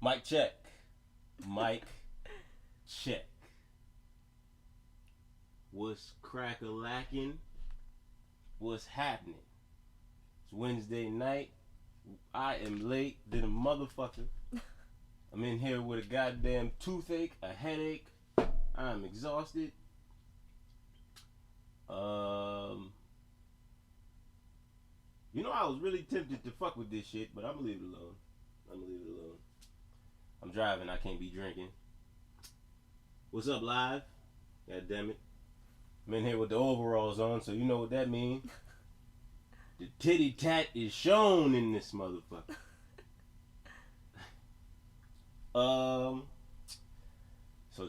Mic check. Mic check. What's crack-a-lacking? What's happening? It's Wednesday night. I am late than a motherfucker. I'm in here with a goddamn toothache, a headache. I'm exhausted. You know, I was really tempted to fuck with this shit, but I'm gonna leave it alone. I'm driving, I can't be drinking. What's up, live? God damn it. I'm in here with the overalls on, so you know what that means. The titty tat is shown in this motherfucker. So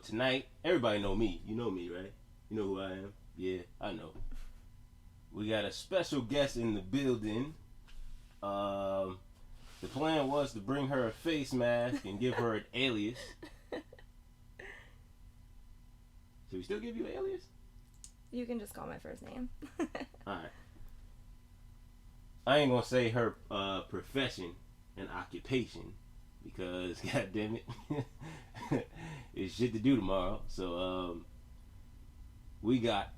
tonight, everybody know me. You know me, right? You know who I am? Yeah, I know. We got a special guest in the building. The plan was to bring her a face mask and give her an alias. Should we still give you an alias? You can just call my first name. Alright. I ain't gonna say her profession and occupation because, god damn it, it's shit to do tomorrow. So, we got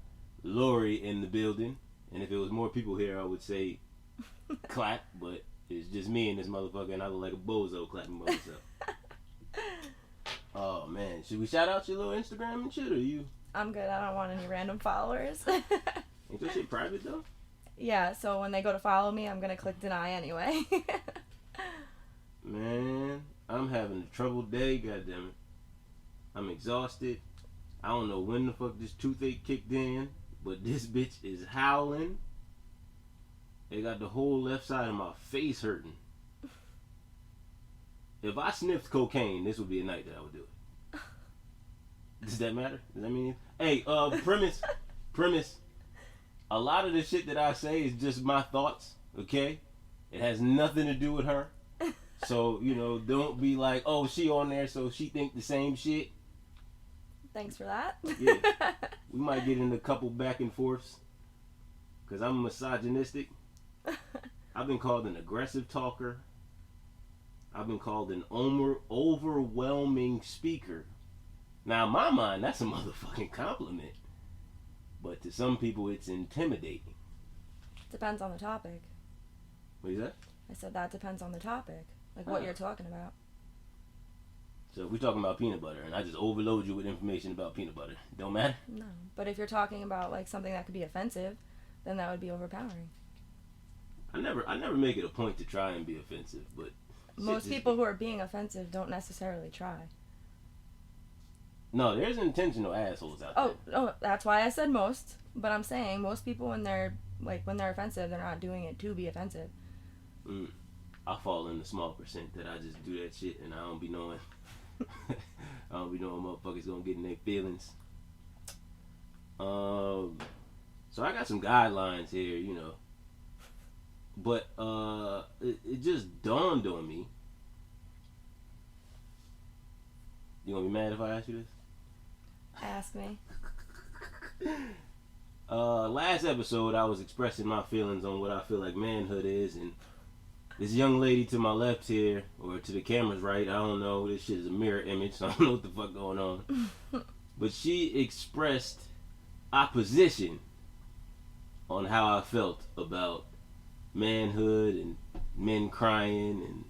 Lory in the building. And if it was more people here, I would say clap, but it's just me and this motherfucker, and I look like a bozo clapping by myself. Oh, man. Should we shout out your little Instagram and shit, or you? I'm good. I don't want any random followers. Ain't that shit private, though? Yeah, so when they go to follow me, I'm going to click deny anyway. Man, I'm having a troubled day, goddammit. I'm exhausted. I don't know when the fuck this toothache kicked in, but this bitch is howling. It got the whole left side of my face hurting. If I sniffed cocaine, this would be a night that I would do it. Does that matter? Does that mean? Hey, premise. A lot of the shit that I say is just my thoughts, okay? It has nothing to do with her. So, you know, don't be like, oh, she on there so she think the same shit. Thanks for that. Yeah. We might get in a couple back and forths. Because I'm misogynistic. I've been called an aggressive talker. I've been called an overwhelming speaker. Now, in my mind, that's a motherfucking compliment. But to some people, it's intimidating. Depends on the topic. What is that? I said that depends on the topic. Like what you're talking about. So if we're talking about peanut butter and I just overload you with information about peanut butter, don't matter? No. But if you're talking about like something that could be offensive, then that would be overpowering. I never make it a point to try and be offensive, but most people who are being offensive don't necessarily try. No, there's intentional assholes out there. Oh, that's why I said most. But I'm saying most people when they're offensive, they're not doing it to be offensive. I fall in the small percent that I just do that shit and I don't be knowing. I don't be knowing motherfuckers gonna get in their feelings. So I got some guidelines here, you know. But it just dawned on me. You gonna be mad if I ask you this? Ask me. Last episode I was expressing my feelings on what I feel like manhood is, and this young lady to my left here, or to the camera's right, I don't know, this shit is a mirror image, so I don't know what the fuck going on. But she expressed opposition on how I felt about manhood and men crying and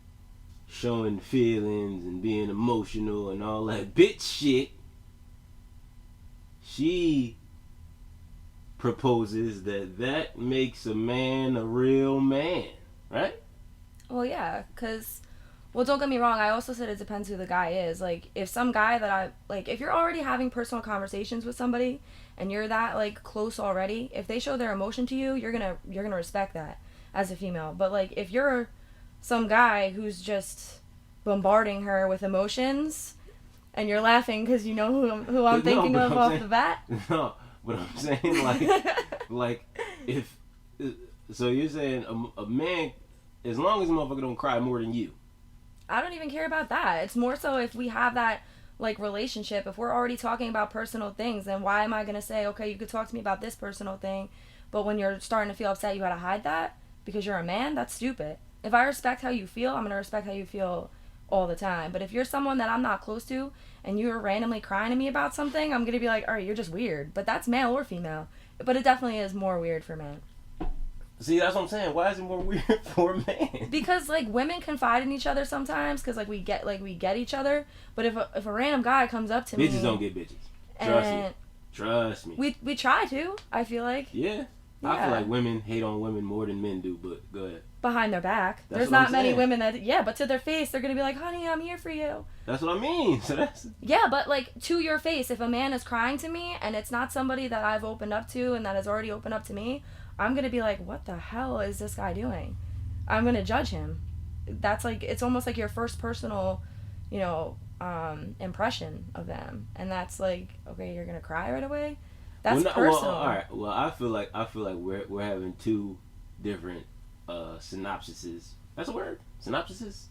showing feelings and being emotional and all that bitch shit. She proposes that makes a man a real man, right? Well, yeah, because, well, don't get me wrong, I also said it depends who the guy is. Like, if some guy that if you're already having personal conversations with somebody, and you're that, like, close already, if they show their emotion to you, you're gonna respect that as a female. But, like, if you're some guy who's just bombarding her with emotions, and you're laughing because you know who I'm thinking of off the bat. No, but I'm saying, like, if, so you're saying a man, as long as a motherfucker don't cry more than you. I don't even care about that. It's more so if we have that, like, relationship. If we're already talking about personal things, then why am I going to say, okay, you could talk to me about this personal thing, but when you're starting to feel upset, you got to hide that because you're a man? That's stupid. If I respect how you feel, I'm going to respect how you feel all the time. But if you're someone that I'm not close to and you're randomly crying to me about something, I'm gonna be like, all right, you're just weird. But that's male or female. But it definitely is more weird for men. See, that's what I'm saying. Why is it more weird for a man? Because like women confide in each other sometimes, because like we get each other. But if a random guy comes up to me, Bitches don't get bitches. Trust me. We try to. I feel like. Yeah. I feel like women hate on women more than men do. But go ahead. Behind their back, there's not many women that but to their face they're gonna be like, honey, I'm here for you. That's what I mean. So that's but like to your face, if a man is crying to me and it's not somebody that I've opened up to and that has already opened up to me, I'm gonna be like, what the hell is this guy doing? I'm gonna judge him. That's like, it's almost like your first personal, impression of them, and that's like, okay, you're gonna cry right away. That's personal. Well, all right. Well, I feel like we're having two different synopsises. That's a word. Synopsises.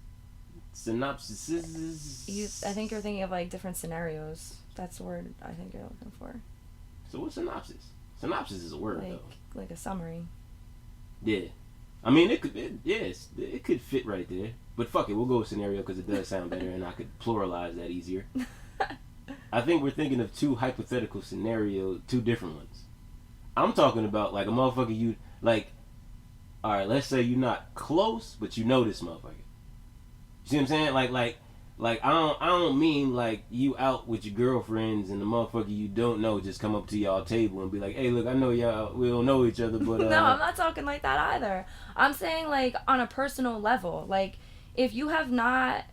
I think you're thinking of like different scenarios. That's the word I think you're looking for. So what's synopsis? Synopsis is a word though. Like a summary. Yeah, I mean it could fit right there. But fuck it, we'll go with scenario because it does sound better, and I could pluralize that easier. I think we're thinking of two hypothetical scenarios, two different ones. I'm talking about like a motherfucker you like. All right, let's say you're not close, but you know this motherfucker. You see what I'm saying? Like I don't mean like you out with your girlfriends and the motherfucker you don't know just come up to y'all table and be like, hey, look, I know y'all, we don't know each other, but no, I'm not talking like that either. I'm saying like on a personal level. Like if you have not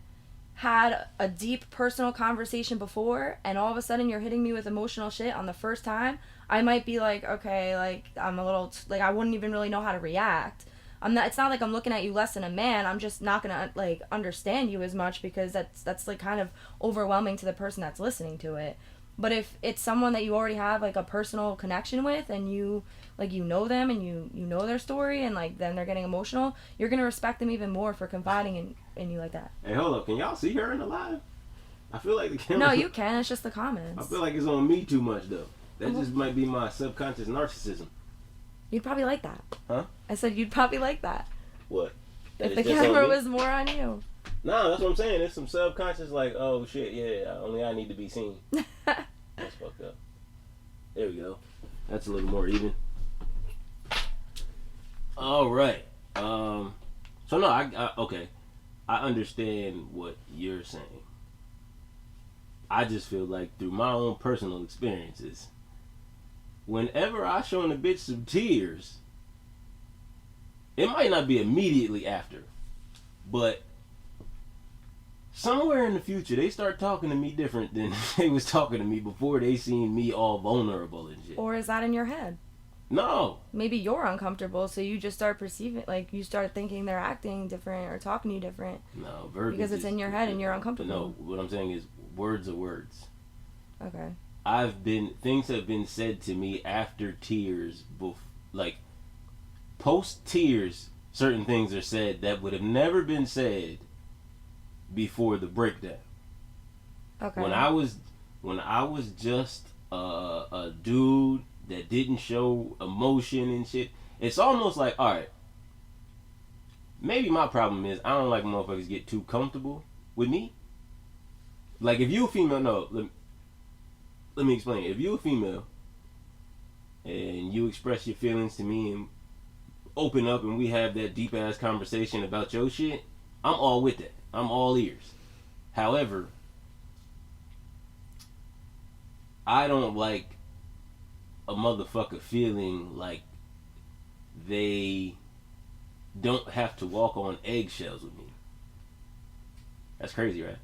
had a deep personal conversation before and all of a sudden you're hitting me with emotional shit on the first time, I might be like, okay, like I'm a little like I wouldn't even really know how to react. It's not like I'm looking at you less than a man. I'm just not gonna like understand you as much because that's like kind of overwhelming to the person that's listening to it. But if it's someone that you already have like a personal connection with and you know them and you know their story and like then they're getting emotional, you're gonna respect them even more for confiding in you like that. Hey, hold up, can y'all see her in the live? I feel like the camera. No, you can. It's just the comments. I feel like it's on me too much though. That just might be my subconscious narcissism. You'd probably like that. Huh? I said you'd probably like that. What? If the camera was more on you. No, that's what I'm saying. It's some subconscious like, oh shit, yeah, only I need to be seen. That's fucked up. There we go. That's a little more even. All right. So no, okay. I understand what you're saying. I just feel like through my own personal experiences, whenever I show a bitch some tears, it might not be immediately after, but somewhere in the future they start talking to me different than they was talking to me before they seen me all vulnerable and shit. Or is that in your head? No. Maybe you're uncomfortable, so you just start perceiving, like you start thinking they're acting different or talking to you different. No, because it's in your head and you're uncomfortable. No, what I'm saying is words are words. Okay. Things have been said to me after tears, like post tears, certain things are said that would have never been said before the breakdown. Okay. When I was just a dude that didn't show emotion and shit, it's almost like, all right, maybe my problem is I don't like motherfuckers get too comfortable with me. Like if you a female, no, let me explain. If you a female and you express your feelings to me and open up and we have that deep ass conversation about your shit, I'm all with that. I'm all ears. However, I don't like a motherfucker feeling like they don't have to walk on eggshells with me. That's crazy, right?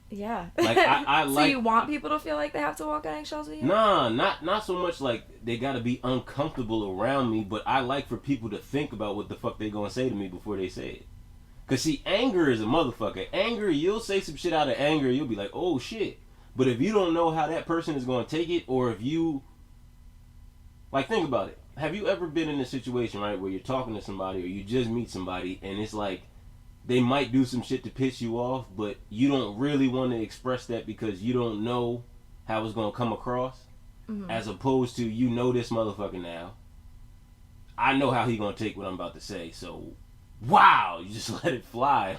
Yeah. Like I so like. you want people to feel like they have to walk on eggshells with you? Nah, not so much like they gotta be uncomfortable around me, but I like for people to think about what the fuck they gonna say to me before they say it. Cause see, anger is a motherfucker. Anger, you'll say some shit out of anger, you'll be like, oh shit. But if you don't know how that person is gonna take it, or if you, like, think about it. Have you ever been in a situation, right, where you're talking to somebody or you just meet somebody and it's like they might do some shit to piss you off, but you don't really want to express that because you don't know how it's gonna come across, as opposed to you know this motherfucker now. I know how he gonna take what I'm about to say, so wow, you just let it fly.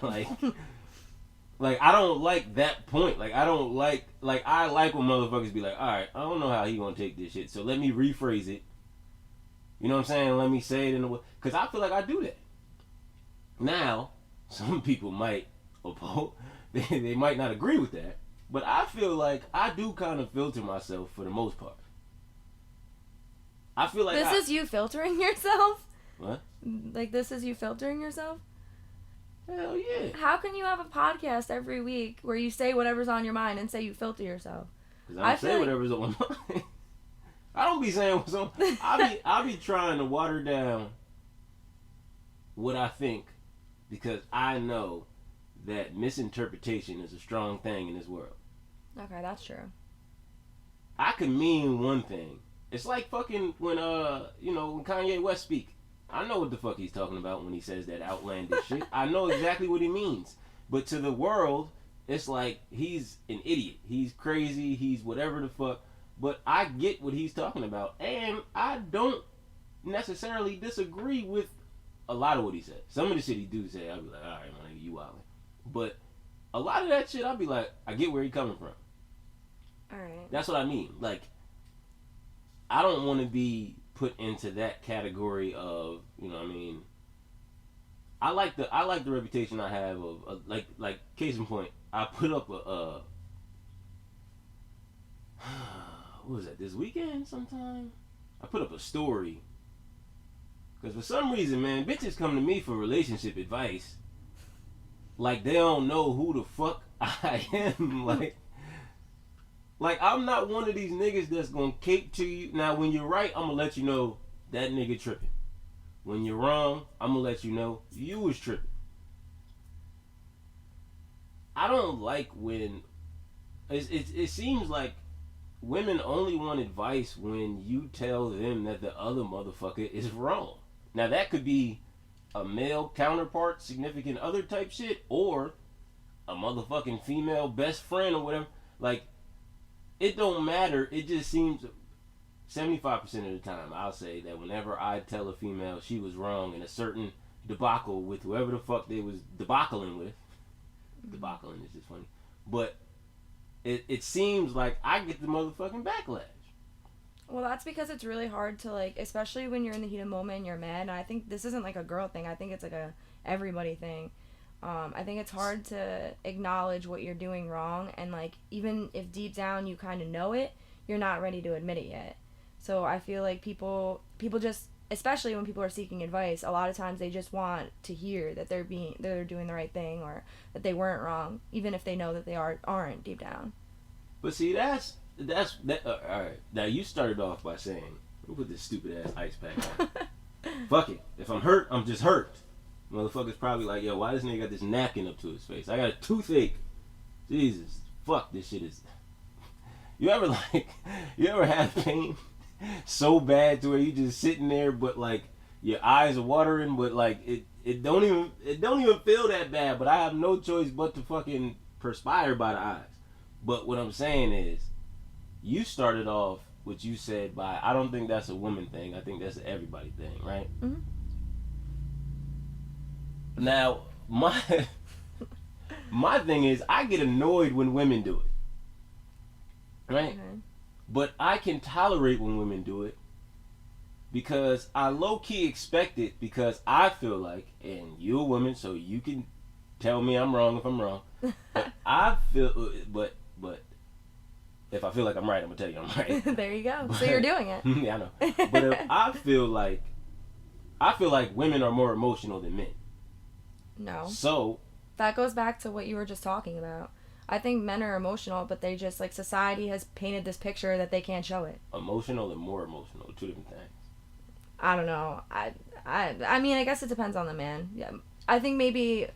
Like I don't like that point. Like I don't like I like when motherfuckers be like, all right, I don't know how he gonna take this shit, so let me rephrase it. You know what I'm saying? Let me say it in a way, because I feel like I do that. Now, some people might oppose, they might not agree with that, but I feel like I do kind of filter myself for the most part. I feel like this is you filtering yourself? What? Like, this is you filtering yourself? Hell yeah. How can you have a podcast every week where you say whatever's on your mind and say you filter yourself? Because I don't say whatever's on my mind. I don't be saying what's on. I be trying to water down what I think, because I know that misinterpretation is a strong thing in this world. Okay, that's true. I could mean one thing. It's like fucking when when Kanye West speak. I know what the fuck he's talking about when he says that outlandish shit. I know exactly what he means. But to the world, it's like he's an idiot. He's crazy. He's whatever the fuck. But I get what he's talking about. And I don't necessarily disagree with a lot of what he said. Some of the shit he do say, I'll be like, alright, my nigga, you wildin'. But a lot of that shit, I'll be like, I get where he coming from. Alright. That's what I mean. Like, I don't want to be put into that category of, you know what I mean. I like the reputation I have of like case in point. I put up a what was that, this weekend sometime? I put up a story because for some reason, man, bitches come to me for relationship advice like they don't know who the fuck I am. Like, I'm not one of these niggas that's gonna cape to you. Now, when you're right, I'm gonna let you know that nigga tripping. When you're wrong, I'm gonna let you know you was tripping. I don't like when it seems like women only want advice when you tell them that the other motherfucker is wrong. Now, that could be a male counterpart, significant other type shit, or a motherfucking female best friend or whatever. Like, it don't matter. It just seems 75% of the time I'll say that whenever I tell a female she was wrong in a certain debacle with whoever the fuck they was debacling with. Debacling is just funny. But it seems like I get the motherfucking backlash. Well, that's because it's really hard to, like, especially when you're in the heat of the moment and you're mad. And I think this isn't like a girl thing. I think it's like a everybody thing. I think it's hard to acknowledge what you're doing wrong, and like even if deep down you kind of know it, you're not ready to admit it yet. So I feel like people just, especially when people are seeking advice, a lot of times they just want to hear that they're doing the right thing, or that they weren't wrong, even if they know that they aren't deep down. But see, that's that. All right, now you started off by saying, "Let me put this stupid ass ice pack on." Fuck it. If I'm hurt, I'm just hurt. Motherfucker's probably like, yo, why this nigga got this napkin up to his face? I got a toothache. Jesus, fuck, this shit is. You ever have pain so bad to where you just sitting there, but like your eyes are watering, but like it don't even feel that bad, but I have no choice but to fucking perspire by the eyes. But what I'm saying is, you started off what you said by, I don't think that's a woman thing. I think that's an everybody thing, right? Mm-hmm. Now, my thing is, I get annoyed when women do it, right? Mm-hmm. But I can tolerate when women do it because I low-key expect it, because I feel like, and you're a woman, so you can tell me I'm wrong if I'm wrong, but I feel, but if I feel like I'm right, I'm gonna tell you I'm right. There you go. So you're doing it. Yeah, I know. But if I feel like women are more emotional than men. No. So that goes back to what you were just talking about. I think men are emotional, but they just, like, society has painted this picture that they can't show it. Emotional and more emotional, two different things. I don't know. I mean, I guess it depends on the man. Yeah, I think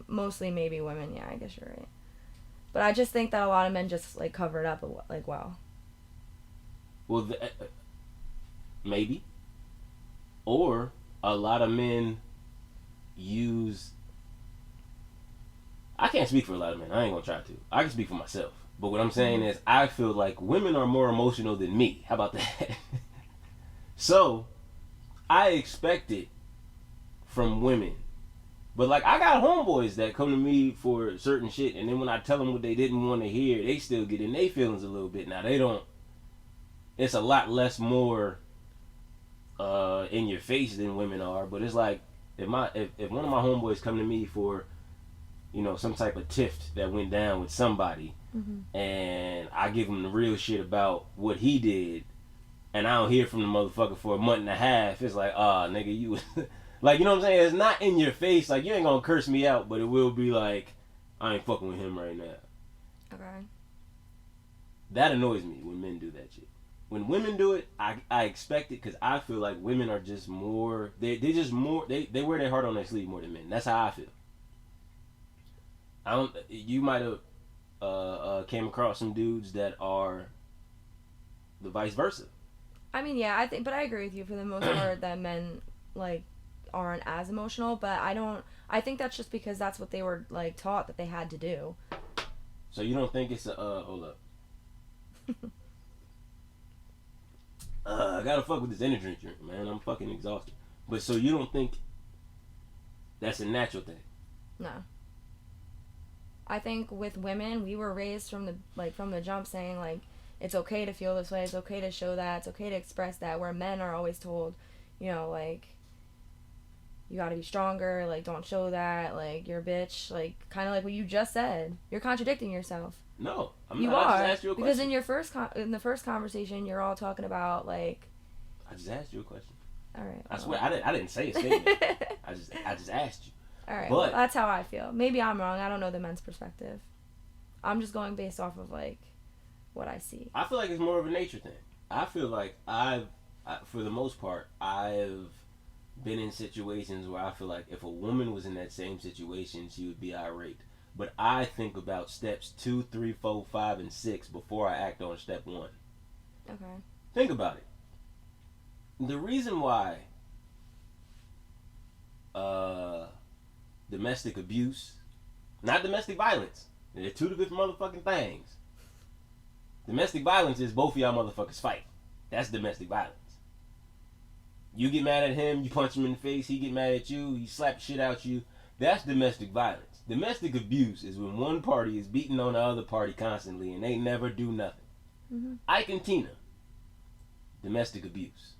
mostly women. Yeah, I guess you're right. But I just think that a lot of men just, like, cover it up, like, well. Well, maybe. Or a lot of men use. I can't speak for a lot of men. I ain't gonna try to. I can speak for myself. But what I'm saying is, I feel like women are more emotional than me. How about that? So, I expect it from women But like I got homeboys that come to me for certain shit, and then when I tell them what they didn't want to hear, they still get in their feelings a little bit. Now they don't. It's a lot less more in your face than women are, but it's like if one of my homeboys come to me for some type of tiff that went down with somebody, and I give him the real shit about what he did, and I don't hear from the motherfucker for a month and a half, it's like, nigga, you like, you know what I'm saying? It's not in your face, like, you ain't gonna curse me out, but it will be like, I ain't fucking with him right now. Okay. That annoys me when men do that shit. When women do it, I expect it, because I feel like women are just more, they wear their heart on their sleeve more than men. That's how I feel. You might have came across some dudes that are the vice versa. I mean, yeah, but I agree with you for the most part that men, like, aren't as emotional, but I think that's just because that's what they were, like, taught that they had to do. So you don't think it's hold up. I gotta fuck with this energy drink, man. I'm fucking exhausted. But so you don't think that's a natural thing? No. I think with women, we were raised from the jump saying, like, it's okay to feel this way, it's okay to show that, it's okay to express that, where men are always told, like, you gotta be stronger, like, don't show that, like, you're a bitch, like, kind of like what you just said. You're contradicting yourself. No, you not. are. I just asked you a question. Because in the first conversation, you're all talking about, like... I just asked you a question. All right. I swear, I didn't say a statement. I just asked you. All right, but well, that's how I feel. Maybe I'm wrong. I don't know the men's perspective. I'm just going based off of, like, what I see. I feel like it's more of a nature thing. I feel like for the most part, I've been in situations where I feel like if a woman was in that same situation, she would be irate. But I think about steps 2, 3, 4, 5, and 6 before I act on step 1. Okay. Think about it. The reason why domestic abuse, not domestic violence, they're two different motherfucking things. Domestic violence is both of y'all motherfuckers fight. That's domestic violence. You get mad at him, you punch him in the face, he get mad at you, he slap shit out you. That's domestic violence. Domestic abuse is when one party is beating on the other party constantly and they never do nothing. Mm-hmm. Ike and Tina, domestic abuse.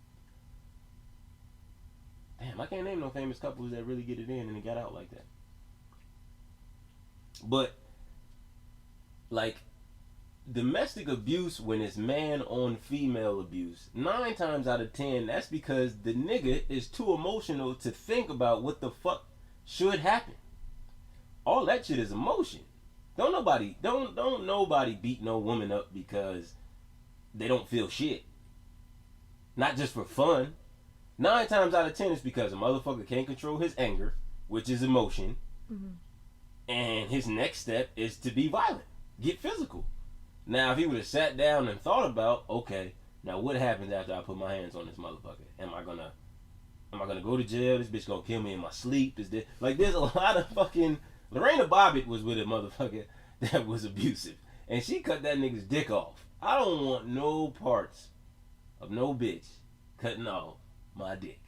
Damn, I can't name no famous couples that really get it in and it got out like that. But, like, domestic abuse, when it's man on female abuse, 9 times out of 10, that's because the nigga is too emotional to think about what the fuck should happen. All that shit is emotion. Don't nobody beat no woman up because they don't feel shit. Not just for fun. 9 times out of 10 it's because a motherfucker can't control his anger, which is emotion. Mm-hmm. And his next step is to be violent. Get physical. Now, if he would have sat down and thought about, okay, now what happens after I put my hands on this motherfucker? Am I gonna go to jail? This bitch gonna kill me in my sleep? There's a lot of fucking... Lorena Bobbitt was with a motherfucker that was abusive. And she cut that nigga's dick off. I don't want no parts of no bitch cutting off my dick.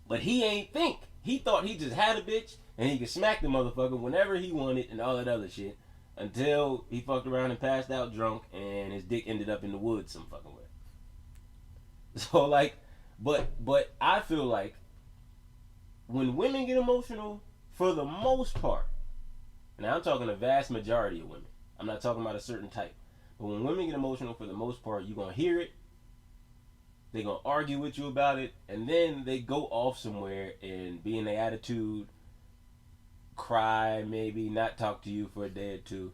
But he ain't think. He thought he just had a bitch and he could smack the motherfucker whenever he wanted and all that other shit until he fucked around and passed out drunk and his dick ended up in the woods some fucking way. So like, but I feel like when women get emotional, for the most part, and I'm talking a vast majority of women, I'm not talking about a certain type, but when women get emotional, for the most part, you're going to hear it, they're going to argue with you about it, and then they go off somewhere and be in their attitude, cry maybe, not talk to you for a day or two.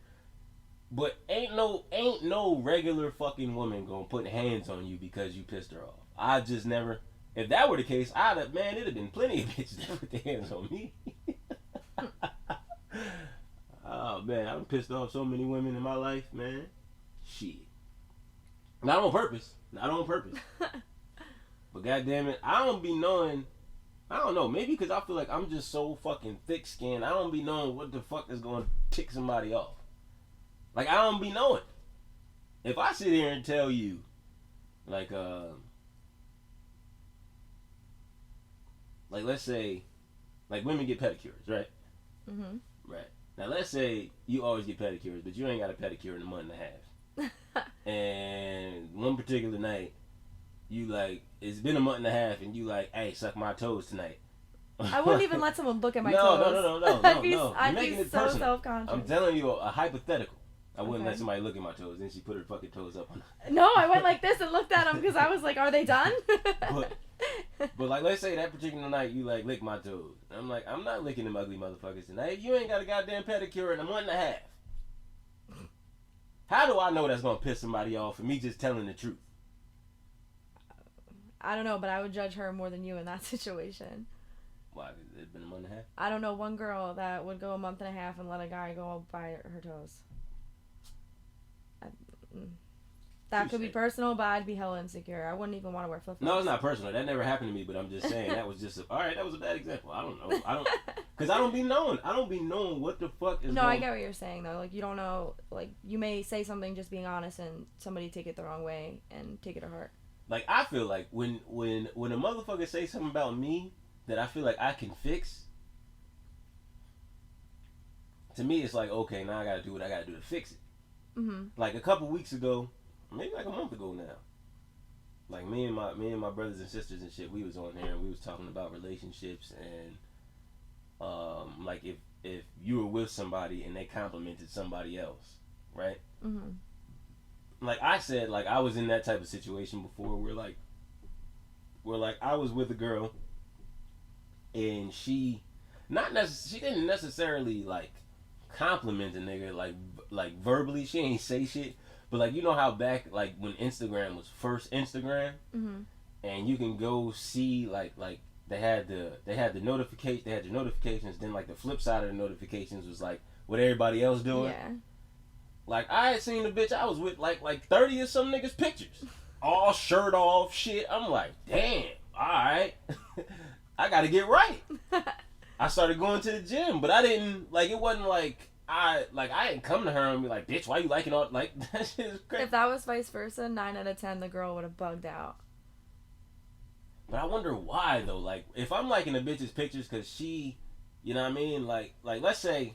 But ain't no regular fucking woman gonna put hands on you because you pissed her off. I just never... If that were the case, it'd have been plenty of bitches that put their hands on me. Oh man, I've pissed off so many women in my life, man. Shit. Not on purpose. But goddamn it, I don't be knowing. I don't know. Maybe because I feel like I'm just so fucking thick-skinned. I don't be knowing what the fuck is gonna tick somebody off. Like I don't be knowing. If I sit here and tell you, like like let's say, like women get pedicures, right? Mhm. Right. Now let's say you always get pedicures, but you ain't got a pedicure in a month and a half. And one particular night, you like it's been a month and a half, and you like, hey, suck my toes tonight. I wouldn't even let someone look at my no, toes. no. I'd be You're making it so personal. self-conscious. I'm telling you a hypothetical. I wouldn't Okay. let somebody look at my toes. Then she put her fucking toes up on. No, I went like this and looked at them because I was like, are they done? But like, let's say that particular night you like lick my toes. I'm like, I'm not licking them ugly motherfuckers tonight. You ain't got a goddamn pedicure in a month and a half. How do I know that's gonna piss somebody off for me just telling the truth? I don't know, but I would judge her more than you in that situation. Why? It's been a month and a half. I don't know one girl that would go a month and a half and let a guy go by her toes. That could be personal, but I'd be hella insecure. I wouldn't even want to wear flip-flops. No, it's not personal. That never happened to me. But I'm just saying that was just alright. That was a bad example. I don't know. Because I don't be knowing. I don't be knowing what the fuck is. No, I get what you're saying though. Like you don't know. Like you may say something just being honest, and somebody take it the wrong way and take it to heart. Like I feel like when a motherfucker say something about me that I feel like I can fix, to me it's like, okay, now I gotta do what I gotta do to fix it. Mm-hmm. Like a couple weeks ago, maybe like a month ago now, like me and my brothers and sisters and shit, we was on there and we was talking about relationships and like if you were with somebody and they complimented somebody else, right? Mm-hmm. Like I said, like I was in that type of situation before where like I was with a girl and she didn't necessarily like compliment the nigga like verbally. She ain't say shit, but like you know how back like when Instagram was first Instagram, Mm-hmm. and you can go see like they had the notifications. Then like the flip side of the notifications was like what everybody else doing. Yeah. Like I had seen the bitch I was with like 30 of some niggas pictures, all shirt off shit. I'm like, damn, all right, I gotta get right. I started going to the gym, but I didn't like. It wasn't like I didn't come to her and be like, bitch, why you liking all like that shit is crazy. If that was vice versa, 9 out of 10, the girl would have bugged out. But I wonder why though. Like if I'm liking a bitch's pictures because she, you know what I mean? Like let's say.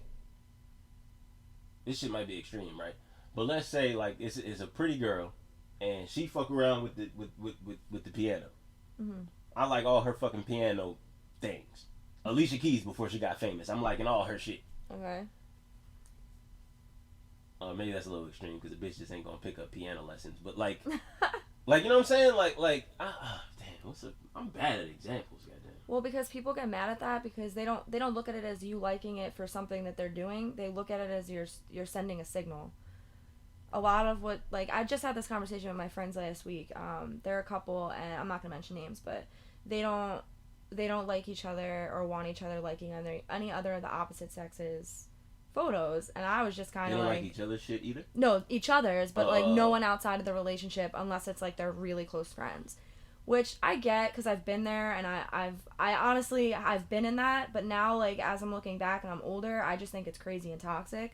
This shit might be extreme, right? But let's say like it's a pretty girl, and she fuck around with the piano. Mm-hmm. I like all her fucking piano things. Alicia Keys before she got famous. I'm liking all her shit. Okay. Maybe that's a little extreme because the bitch just ain't gonna pick up piano lessons. But like you know what I'm saying? Damn, I'm bad at examples, goddamn. Well, because people get mad at that because they don't look at it as you liking it for something that they're doing. They look at it as you're sending a signal. A lot of what, like, I just had this conversation with my friends last week. They're a couple, and I'm not gonna mention names, but they don't like each other or want each other liking any other of the opposite sex's photos. And I was just kind of like, like, don't like each other's shit either. No, each other's, but like no one outside of the relationship unless it's like they're really close friends. Which I get because I've been there, and I honestly I've been in that, but now like as I'm looking back and I'm older, I just think it's crazy and toxic,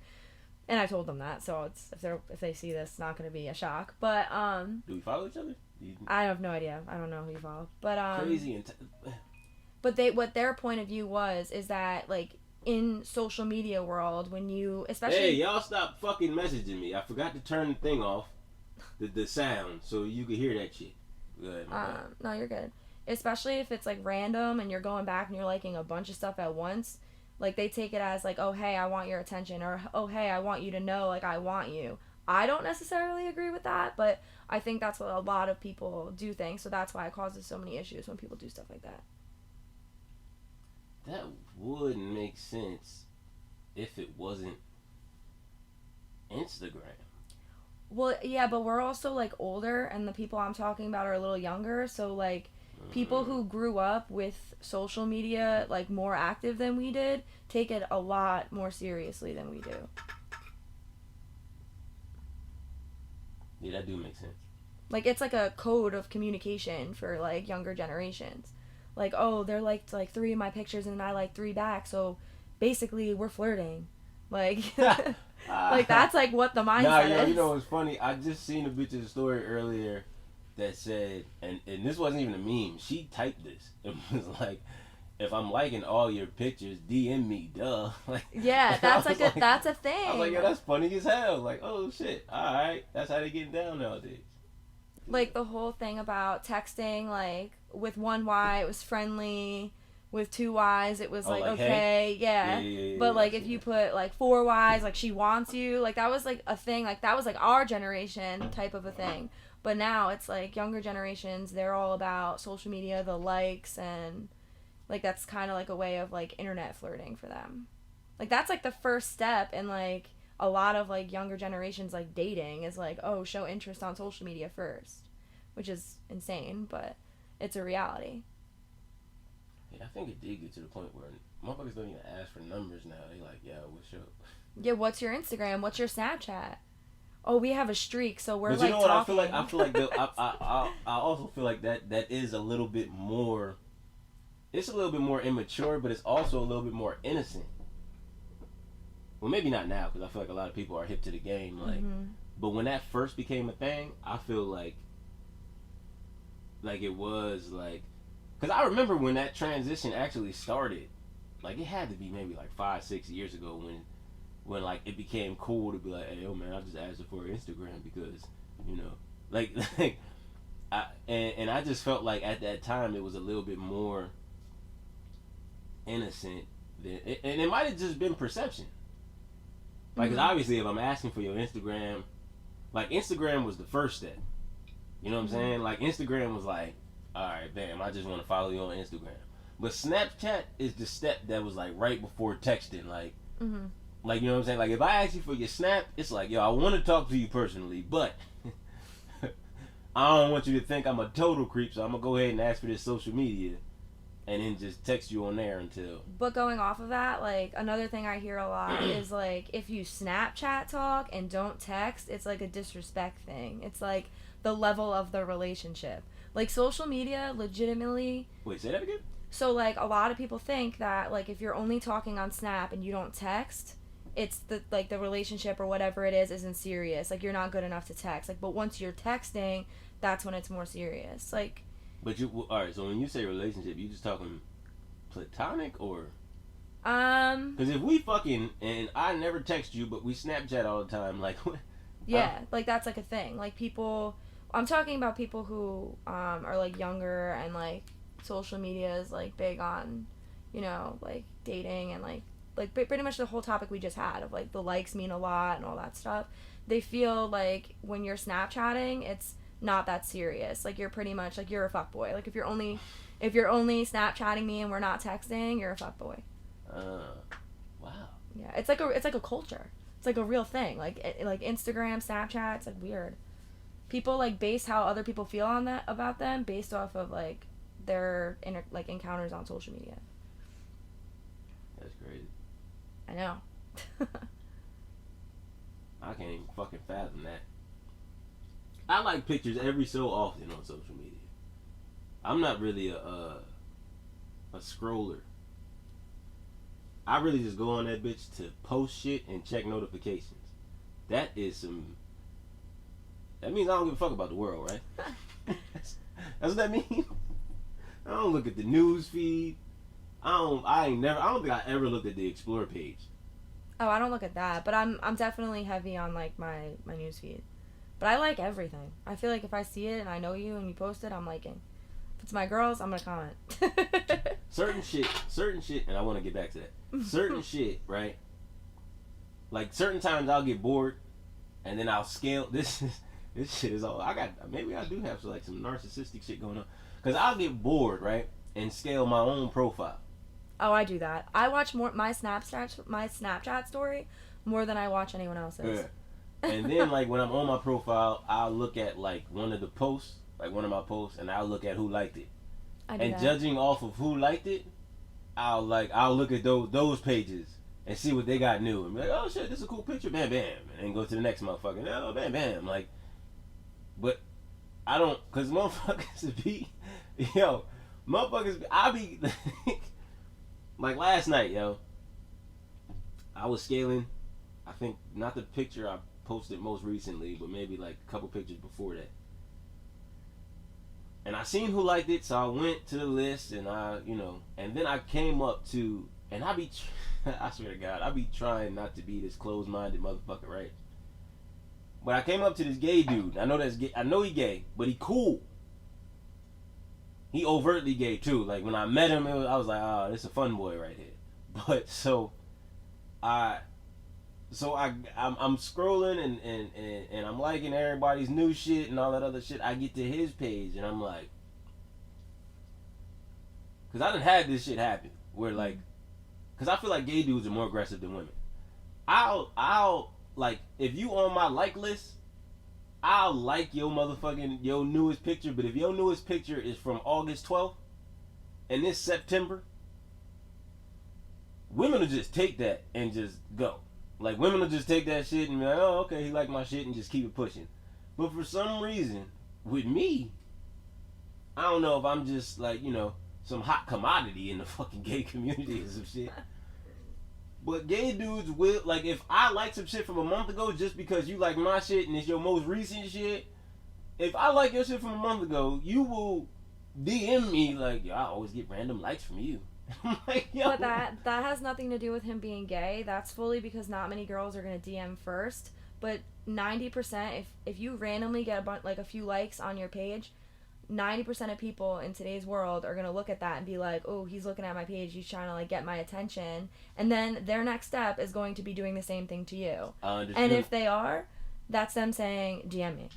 and I told them that, so it's if they see this, it's not going to be a shock. But do we follow each other? I have no idea. I don't know who you follow, but crazy and. But what their point of view is that like in social media world when you especially Hey, y'all stop fucking messaging me. I forgot to turn the thing off, the sound, so you could hear that shit. Good. No, you're good. Especially if it's like random and you're going back and you're liking a bunch of stuff at once. Like they take it as like, oh hey, I want your attention, or oh hey, I want you to know like I want you. I don't necessarily agree with that, but I think that's what a lot of people do think, so that's why it causes so many issues when people do stuff like that. That would make sense if it wasn't Instagram. Well, yeah, but we're also like older, and the people I'm talking about are a little younger, so like people who grew up with social media like more active than we did take it a lot more seriously than we do. Yeah, that do make sense. Like it's like a code of communication for like younger generations. Like, oh, they're liked like 3 of my pictures and I like 3 back, so basically we're flirting. Like like that's like what the mindset is. You know what's funny? I just seen a bitch's story earlier that said, and this wasn't even a meme. She typed this. It if I'm liking all your pictures, DM me, duh. Like, Yeah, that's like that's a thing. I was like, yeah, that's funny as hell. Like, oh shit, all right, that's how they getting down nowadays. Like the whole thing about texting, like with one Y it was friendly, with two Y's it was like okay, hey? yeah. But like if you put like four Y's, like she wants you, like that was like a thing, like that was like our generation type of a thing. But now it's like younger generations, they're all about social media, the likes, and like that's kind of like a way of like internet flirting for them. Like that's like the first step in like a lot of like younger generations like dating is like, oh, show interest on social media first, which is insane, but it's a reality. Yeah, I think it did get to the point where motherfuckers don't even ask for numbers now. They like, yeah, what's up? Yeah, what's your Instagram? What's your Snapchat? Oh, we have a streak, so we're but like you know what? talking. I feel like I also feel like that is a little bit more. It's a little bit more immature, but it's also a little bit more innocent. Well, maybe not now, because I feel like a lot of people are hip to the game. Like, but when that first became a thing, I feel like it was like, because I remember when that transition actually started. Like, it had to be maybe like 5-6 years ago when like it became cool to be like, hey, yo, man, I just asked her for Instagram because, you know, like and I just felt like at that time it was a little bit more innocent than, and it might have just been perception. Like, because obviously if I'm asking for your Instagram, like Instagram was the first step. You know what I'm saying? Like Instagram was like, all right, bam, I just want to follow you on Instagram. But Snapchat is the step that was like right before texting. Like, like, you know what I'm saying? Like, if I ask you for your Snap, it's like, yo, I want to talk to you personally, but I don't want you to think I'm a total creep, so I'm gonna go ahead and ask for this social media and then just text you on there until. But going off of that, like another thing I hear a lot is like if you Snapchat talk and don't text, it's like a disrespect thing. It's like the level of the relationship. Like social media legitimately. Wait, say that again? So like a lot of people think that like if you're only talking on Snap and you don't text, it's the like the relationship or whatever it is isn't serious. Like you're not good enough to text. Like but once you're texting, that's when it's more serious. Like. But you, all right. So when you say relationship, you just talking platonic or? Because if we fucking and I never text you, but we Snapchat all the time, like. Yeah, like that's like a thing. Like people, I'm talking about people who are like younger and like social media is like big on, you know, like dating and like pretty much the whole topic we just had of like the likes mean a lot and all that stuff. They feel like when you're Snapchatting, it's not that serious. Like you're pretty much like you're a fuckboy. Like if you're only Snapchatting me and we're not texting, you're a fuckboy. Wow. Yeah, it's like a culture. It's like a real thing. Like Instagram, Snapchat. It's like weird. People like base how other people feel on that about them based off of like their encounters on social media. That's crazy. I know. I can't even fucking fathom that. I like pictures every so often on social media. I'm not really a scroller. I really just go on that bitch to post shit and check notifications. That means I don't give a fuck about the world, right? That's what that means. I don't look at the news feed. I don't think I ever looked at the Explore page. Oh, I don't look at that, but I'm definitely heavy on like my news feed. But I like everything. I feel like if I see it and I know you and you post it, I'm liking. If it's my girls, I'm gonna comment. certain shit, and I want to get back to that. Certain shit, right? Like certain times I'll get bored, and then I'll scale. This shit is all I got. Maybe I do have like some narcissistic shit going on, cause I'll get bored, right, and scale my own profile. Oh, I do that. I watch more my Snapchat story more than I watch anyone else's. Yeah. And then like when I'm on my profile, I'll look at like one of my posts, and I'll look at who liked it. And judging off of who liked it, I'll look at those pages and see what they got new and be like, oh shit, this is a cool picture, bam bam, and then go to the next motherfucker, oh bam bam, like. But I don't, cause motherfuckers be, I be like last night, yo. I was scaling. I think not the picture I posted most recently, but maybe like a couple pictures before that. And I seen who liked it, so I went to the list, and and then I came up to, and I swear to God, I be trying not to be this closed-minded motherfucker, right? But I came up to this gay dude. I know that's gay. I know he gay, but he cool. He overtly gay too. Like when I met him, I was like, oh, this is a fun boy right here. But I'm scrolling and I'm liking everybody's new shit and all that other shit. I get to his page and I'm like, because I done had this shit happen where like, because I feel like gay dudes are more aggressive than women. I'll like, if you on my like list, I'll like your newest picture, but if your newest picture is from August 12th and it's September, women will just take that and just go. Like, women will just take that shit and be like, oh, okay, he liked my shit, and just keep it pushing. But for some reason, with me, I don't know if I'm just like, some hot commodity in the fucking gay community or some shit. But gay dudes will, like, if I like some shit from a month ago just because you like my shit and it's your most recent shit, if I like your shit from a month ago, you will DM me like, yo, I always get random likes from you. I'm like, yo. But that has nothing to do with him being gay. That's fully because not many girls are going to DM first. But 90%, if you randomly get a few likes on your page, 90% of people in today's world are going to look at that and be like, oh, he's looking at my page, he's trying to like get my attention, and then their next step is going to be doing the same thing to you. And if they are, that's them saying, DM me.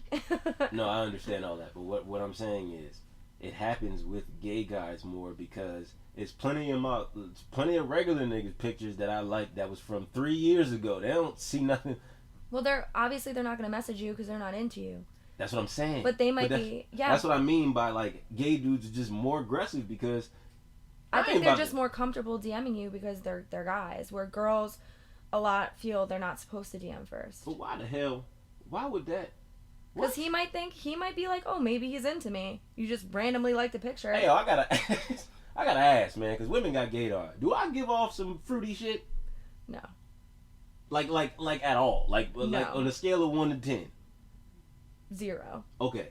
No, I understand all that, but what I'm saying is it happens with gay guys more because it's plenty of regular niggas pictures that I like that was from 3 years ago. They don't see nothing. Well, they're not going to message you because they're not into you. That's what I'm saying. But they might be, yeah. That's what I mean by, like, gay dudes are just more aggressive because... I think they're just more comfortable DMing you because they're guys, where girls a lot feel they're not supposed to DM first. But why the hell? Why would that... Because he might be like, oh, maybe he's into me. You just randomly like the picture. Hey, I gotta ask, man, because women got gaydar. Do I give off some fruity shit? No. Like at all? Like on a scale of 1 to 10? 0. Okay.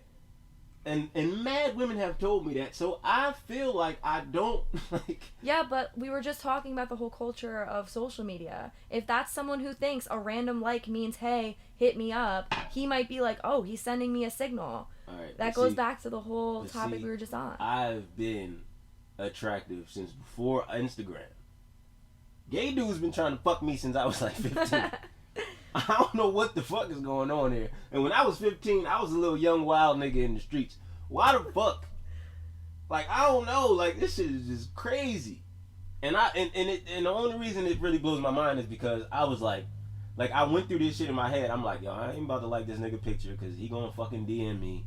And mad women have told me that, so I feel like I don't like. Yeah, but we were just talking about the whole culture of social media. If that's someone who thinks a random like means, hey, hit me up, he might be like, oh, he's sending me a signal. All right. That goes back to the whole topic we were just on. I've been attractive since before Instagram. Gay dudes been trying to fuck me since I was like 15. I don't know what the fuck is going on here. And when I was 15, I was a little young wild nigga in the streets. Why the fuck? Like, I don't know. Like, this shit is just crazy. And the only reason it really blows my mind is because I was like I went through this shit in my head. I'm like, yo, I ain't about to like this nigga picture because he gonna fucking DM me.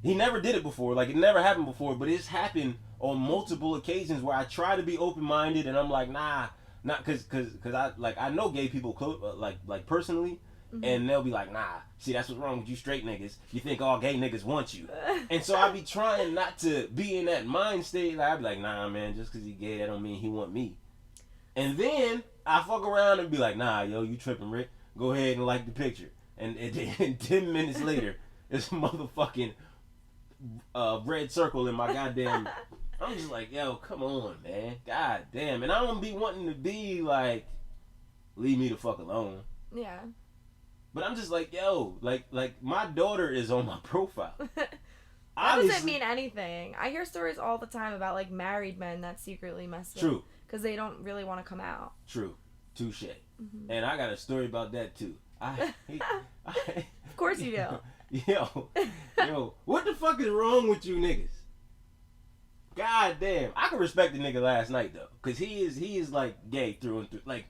He never did it before. Like, it never happened before, but it's happened on multiple occasions where I try to be open-minded and I'm like, nah. Not cause I know gay people like personally, mm-hmm. and they'll be like, nah, see, that's what's wrong with you straight niggas. You think all gay niggas want you, and so I be trying not to be in that mind state. Like, I be like, nah, man, just cause he gay, that don't mean he want me. And then I fuck around and be like, nah, yo, you tripping, Rick? Go ahead and like the picture, and 10 minutes later, it's a motherfucking red circle in my goddamn. I'm just like, yo, come on, man. God damn. And I don't be wanting to be like, leave me the fuck alone. Yeah. But I'm just like, yo, like my daughter is on my profile. That doesn't mean anything. I hear stories all the time about like married men that secretly mess with. True. Because they don't really want to come out. True. Touche. Mm-hmm. And I got a story about that too. Of course you do. Yo, what the fuck is wrong with you niggas? God damn. I can respect the nigga last night though. Cause he is like gay through and through. Like,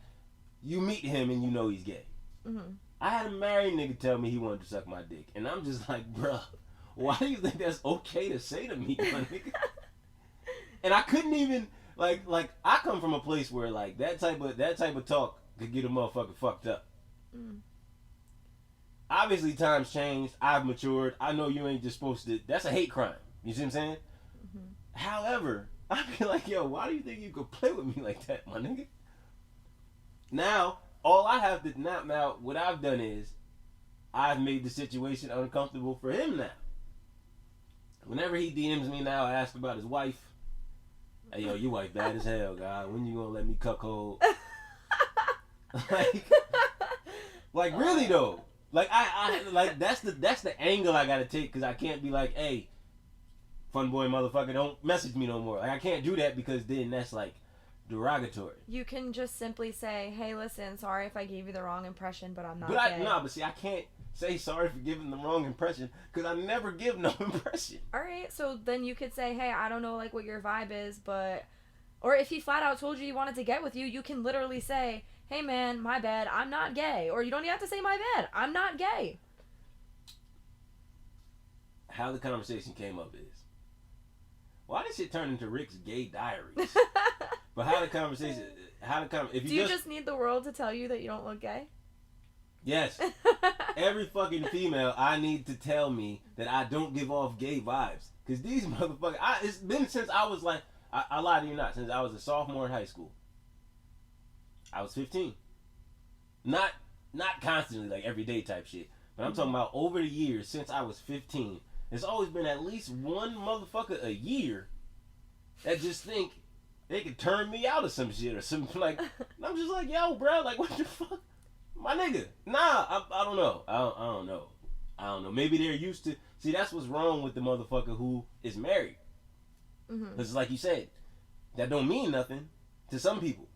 you meet him and you know he's gay. Mm-hmm. I had a married nigga tell me he wanted to suck my dick. And I'm just like, bruh, why do you think that's okay to say to me, my nigga? And I couldn't even like I come from a place where like that type of talk could get a motherfucker fucked up. Mm. Obviously times changed. I've matured. I know you ain't just supposed to. That's a hate crime. You see what I'm saying? Mm-hmm. However, I be like, yo, why do you think you could play with me like that, my nigga? Now, all I have to now what I've done is I've made the situation uncomfortable for him now. Whenever he DMs me now, I ask about his wife. Hey, yo, your wife bad as hell, God. When you gonna let me cuckold? like, like really though. Like I like that's the angle I gotta take, because I can't be like, hey, fun boy motherfucker, don't message me no more. Like I can't do that, because then that's like derogatory. You can just simply say, hey, listen, sorry if I gave you the wrong impression, but I'm not gay. But see, I can't say sorry for giving the wrong impression, because I never give no impression. Alright, so then you could say, hey, I don't know like what your vibe is, but... Or if he flat out told you he wanted to get with you, you can literally say, hey man, my bad, I'm not gay. Or you don't even have to say my bad, I'm not gay. How the conversation came up is, why did shit turn into Rick's gay diaries? But if Do you just need the world to tell you that you don't look gay? Yes. Every fucking female I need to tell me that I don't give off gay vibes. Because these motherfuckers, it's been since I was like, I lie to you not, since I was a sophomore in high school. I was 15. Not constantly, like everyday type shit. But I'm talking about over the years, since I was 15. There's always been at least one motherfucker a year that just think they could turn me out of some shit or something. Like, and I'm just like, yo, bro, like, what the fuck? My nigga, nah, I don't know. I don't know. Maybe they're used to. See, that's what's wrong with the motherfucker who is married. Because, like you said, that don't mean nothing to some people.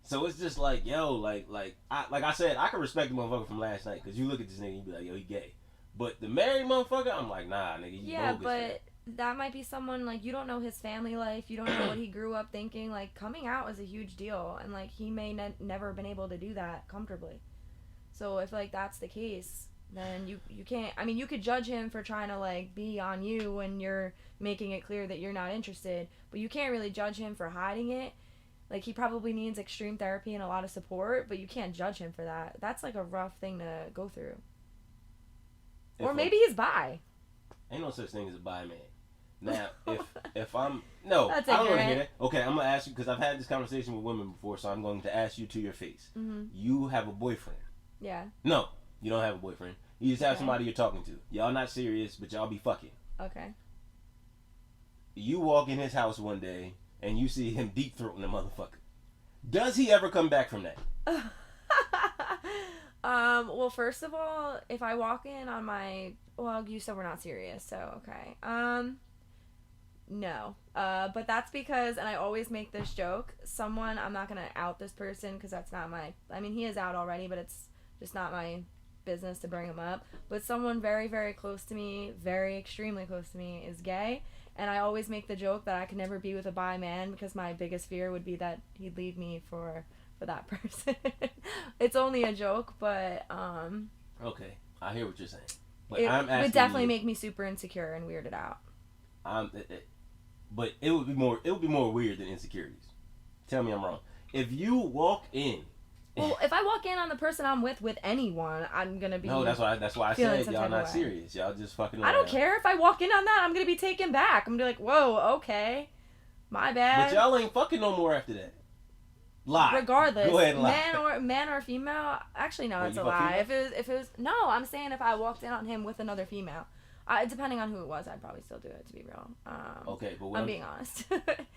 So it's just like, yo, like I said, I can respect the motherfucker from last night, because you look at this nigga and you be like, yo, he gay. But the married motherfucker, I'm like, nah, nigga, you yeah, bogus. but that might be someone, like, you don't know his family life, you don't know what he grew up thinking. Like, coming out is a huge deal, and like he may never been able to do that comfortably. So if like that's the case, then you can't. I mean, you could judge him for trying to like be on you when you're making it clear that you're not interested, but you can't really judge him for hiding it. Like, he probably needs extreme therapy and a lot of support, but you can't judge him for that. That's like a rough thing to go through. Or maybe he's bi. Ain't no such thing as a bi man. Now, if I'm... No, That's I don't want to hear ignorant. that. Okay, I'm going to ask you, because I've had this conversation with women before, so I'm going to ask you to your face. You have a boyfriend. Yeah. No, you don't have a boyfriend. You just have somebody you're talking to. Y'all not serious, but y'all be fucking. Okay. You walk in his house one day, and you see him deep-throating the motherfucker. Does he ever come back from that? Well, first of all, if I walk in on my... Well, you said we're not serious, so okay. No. But that's because, and I always make this joke, someone, I'm not gonna out this person, because that's not my... I mean, he is out already, but it's just not my business to bring him up. But someone very, very close to me, very extremely close to me, is gay. And I always make the joke that I could never be with a bi man, because my biggest fear would be that he'd leave me for that person. It's only a joke, but Okay, I hear what you're saying. But it I'm asking would definitely you, make me super insecure and weirded out. But it would be more weird than insecurities. Tell me I'm wrong. If you walk in... Well, if I walk in on the person I'm with anyone, I'm gonna be... No, that's why I feeling said some y'all type of not way. serious. Y'all just fucking around. I don't care if I walk in on that. I'm gonna be taken back. I'm gonna be like, whoa, okay, my bad. But y'all ain't fucking no more after that. Lie. Regardless, Go ahead and lie. man or female. Actually, no, Wait, that's you a fuck lie. female? If it was no, I'm saying if I walked in on him with another female, depending on who it was, I'd probably still do it. To be real. Okay, but I'm being honest.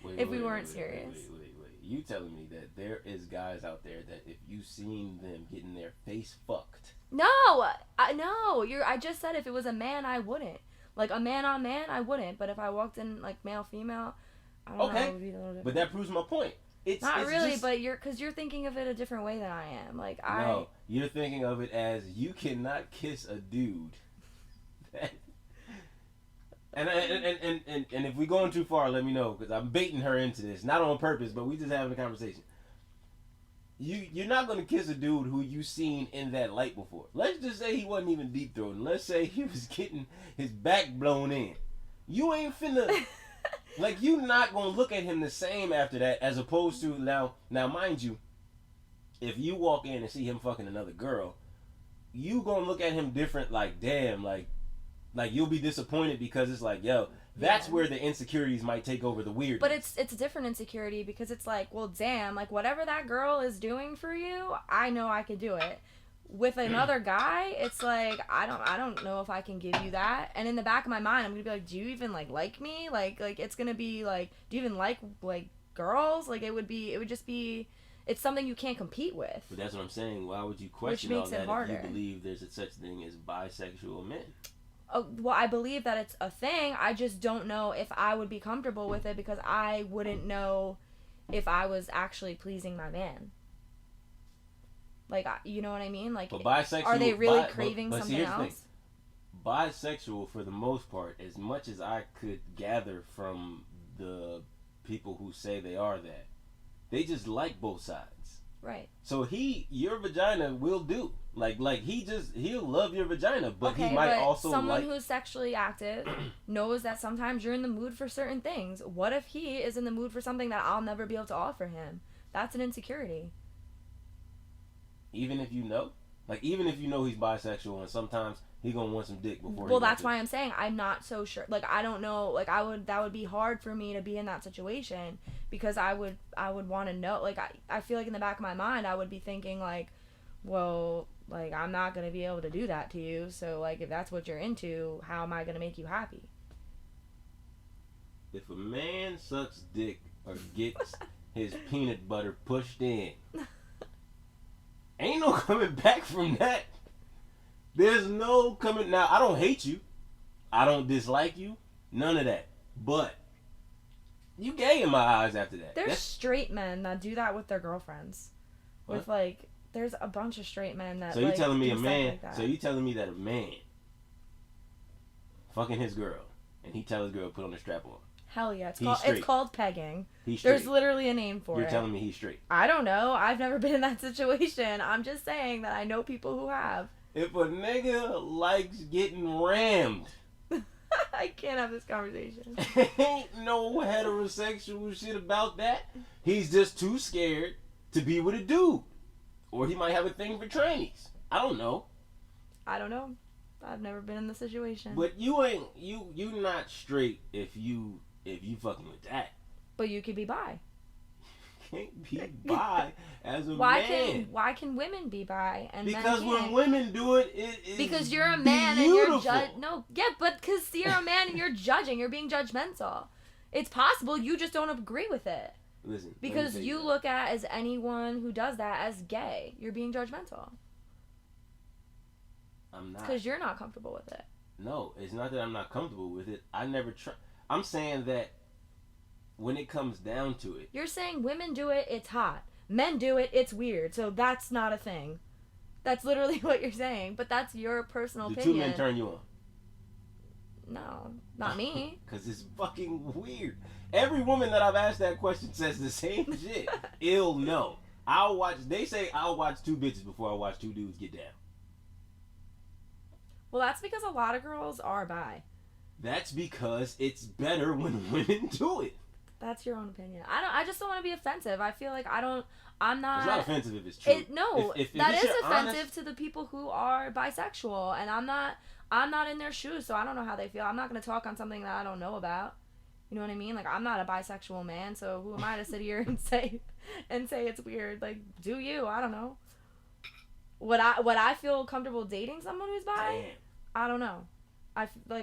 Wait, if we weren't serious. Wait. You telling me that there is guys out there that if you seen them getting their face fucked... No, no. I just said if it was a man, I wouldn't. Like a man on man, I wouldn't. But if I walked in like male female, I don't know. It would be a little different. But that proves my point. It's really, just, but you're thinking of it a different way than I am. Like No, you're thinking of it as you cannot kiss a dude. And if we're going too far, let me know, because I'm baiting her into this, not on purpose, but we just having a conversation. You're not gonna kiss a dude who you seen in that light before. Let's just say he wasn't even deep throating. Let's say he was getting his back blown in. You ain't finna like, you not gonna look at him the same after that, as opposed to now mind you, if you walk in and see him fucking another girl, you gonna look at him different. Like, damn, like you'll be disappointed, because it's like, yo, that's where the insecurities might take over the weirdness. But it's a different insecurity, because it's like, well, damn, like whatever that girl is doing for you, I know I could do it. with another guy, it's like I don't know if I can give you that. And in the back of my mind, I'm gonna be like, do you even like me? Like it's gonna be like, do you even like girls? Like it would just be, it's something you can't compete with. But that's what I'm saying. Why would you question all that if you believe there's a such thing as bisexual men? Well, I believe that it's a thing. I just don't know if I would be comfortable with it because I wouldn't know if I was actually pleasing my man. Like, you know what I mean? Like, but bisexual, are they really craving something else? Bisexual, for the most part, as much as I could gather from the people who say they are that, they just like both sides. Right. So your vagina will do. Like he'll love your vagina, but okay, he might but also someone who's sexually active knows that sometimes you're in the mood for certain things. What if he is in the mood for something that I'll never be able to offer him? That's an insecurity. Even if you know? Like, even if you know he's bisexual and sometimes he gonna want some dick before well, that's why I'm saying I'm not so sure. Like, I don't know. Like, that would be hard for me to be in that situation because I would want to know. Like, I feel like in the back of my mind I would be thinking like, well, like, I'm not gonna be able to do that to you. So, like, if that's what you're into, how am I gonna make you happy? If a man sucks dick or gets his peanut butter pushed in, ain't no coming back from that. There's no coming. Now, I don't hate you. I don't dislike you. None of that. But you gay in my eyes after that. There's straight men that do that with their girlfriends. What? With, like, there's a bunch of straight men that, so you telling me a man, like so you telling me that a man fucking his girl and he tell his girl put on the strap on? Hell yeah. It's called pegging. He's straight. There's literally a name for it. You're telling me he's straight. I don't know. I've never been in that situation. I'm just saying that I know people who have. If a nigga likes getting rammed, I can't have this conversation. Ain't no heterosexual shit about that. He's just too scared to be with a dude. Or he might have a thing for trannies. I don't know. I don't know. I've never been in the situation. But you not straight if you fucking with that. But you could be bi. Can't be bi as a man. Why can women be bi and because men when women do it, it is because you're a man beautiful. And you're but because you're a man and you're judging, you're being judgmental. It's possible you just don't agree with it. Listen, because you look at as anyone who does that as gay, you're being judgmental. I'm not. Because you're not comfortable with it. No, it's not that I'm not comfortable with it. I never try. I'm saying that when it comes down to it, you're saying women do it, it's hot. Men do it, it's weird. So that's not a thing. That's literally what you're saying. But that's your personal opinion. Do 2 men turn you on? No, not me. Because it's fucking weird. Every woman that I've asked that question says the same shit. Ill no. They say I'll watch 2 bitches before I watch 2 dudes get down. Well, that's because a lot of girls are bi. That's because it's better when women do it. That's your own opinion. I just don't want to be offensive. I feel like I'm not. It's not offensive if it's true. If that is offensive to the people who are bisexual, and I'm not in their shoes, so I don't know how they feel. I'm not going to talk on something that I don't know about. You know what I mean? Like, I'm not a bisexual man, so who am I to sit here and say it's weird? Like, do you? I don't know. Would I feel comfortable dating someone who's bi? Damn. I don't know. I'd feel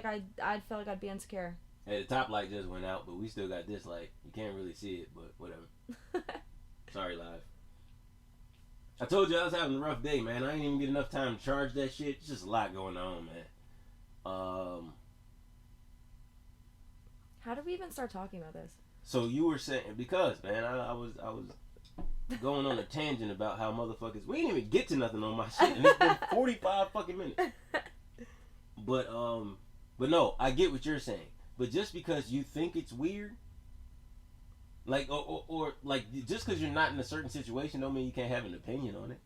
like I'd be insecure. Hey, the top light just went out, but we still got this light. You can't really see it, but whatever. Sorry, live. I told you I was having a rough day, man. I ain't even get enough time to charge that shit. It's just a lot going on, man. How did we even start talking about this? So you were saying, because, man, I was going on a tangent about how motherfuckers, we didn't even get to nothing on my shit, and it's been 45 fucking minutes. But no, I get what you're saying. But just because you think it's weird, like, or like, just because you're not in a certain situation don't mean you can't have an opinion on it.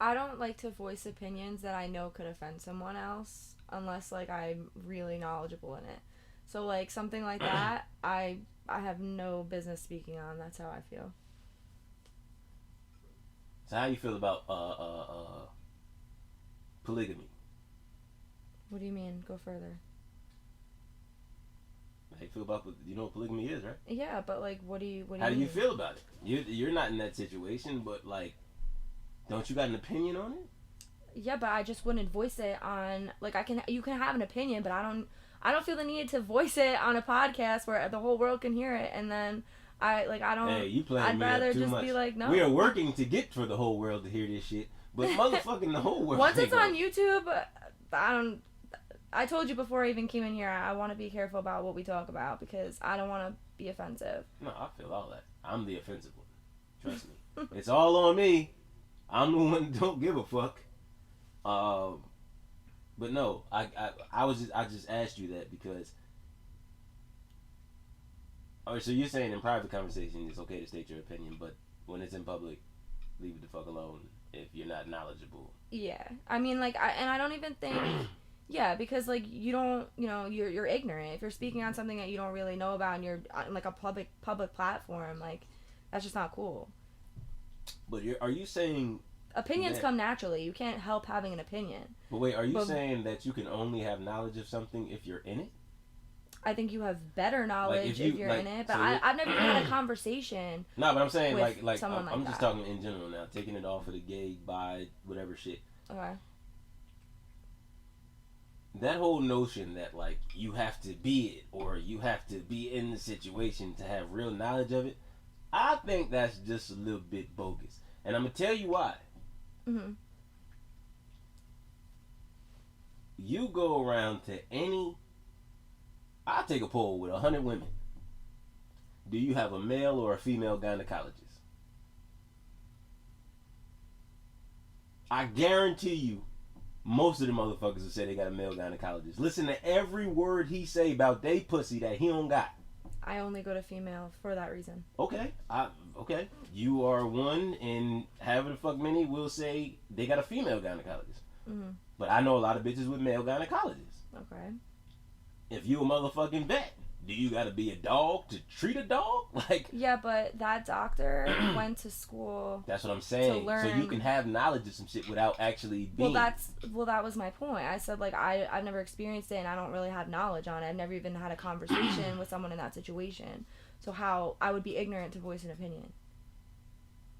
I don't like to voice opinions that I know could offend someone else unless, like, I'm really knowledgeable in it. So, like, something like that, I have no business speaking on. That's how I feel. So how you feel about polygamy? What do you mean? Go further. How you feel about, you know what polygamy is, right? Yeah, but, like, what do you How do you feel about it? You're not in that situation, but, like, don't you got an opinion on it? Yeah, but I just wouldn't voice it on, like, you can have an opinion, but I don't feel the need to voice it on a podcast where the whole world can hear it, and then I don't. Hey, you playing I'd me rather up too just much. be like, no. We are working to get for the whole world to hear this shit, but motherfucking the whole world. Once it's on YouTube, I told you before I even came in here, I want to be careful about what we talk about because I don't want to be offensive. No, I feel all that. I'm the offensive one. Trust me. It's all on me. I'm the one that don't give a fuck. But no, I just asked you that because. Alright, so you're saying in private conversation it's okay to state your opinion, but when it's in public, leave it the fuck alone if you're not knowledgeable. Yeah, I mean, like, I don't even think. Yeah, because like you don't, you're ignorant if you're speaking on something that you don't really know about and you're on like a public platform, like that's just not cool. But are you saying opinions come naturally? You can't help having an opinion. But wait, are you saying that you can only have knowledge of something if you're in it? I think you have better knowledge if you're in it, but so I've never even had a conversation. No, but I'm saying with like someone I'm like just that. talking in general now, taking it off of the gay, bi, whatever shit. Okay. That whole notion that like you have to be it or you have to be in the situation to have real knowledge of it, I think that's just a little bit bogus, and I'm gonna tell you why. Mhm. You go around to any. I'll take a poll with 100 women. Do you have a male or a female gynecologist? I guarantee you, most of the motherfuckers will say they got a male gynecologist. Listen to every word he say about they pussy that he don't got. I only go to female for that reason. Okay, okay. You are one, and however the fuck many will say they got a female gynecologist. Mhm. But I know a lot of bitches with male gynecologists. Okay. If you a motherfucking vet, do you gotta be a dog to treat a dog? Like, yeah, but that doctor went to school. That's what I'm saying. To learn. So you can have knowledge of some shit without actually being. Well, that was my point. I said like I've never experienced it and I don't really have knowledge on it. I've never even had a conversation with someone in that situation. So how I would be ignorant to voice an opinion.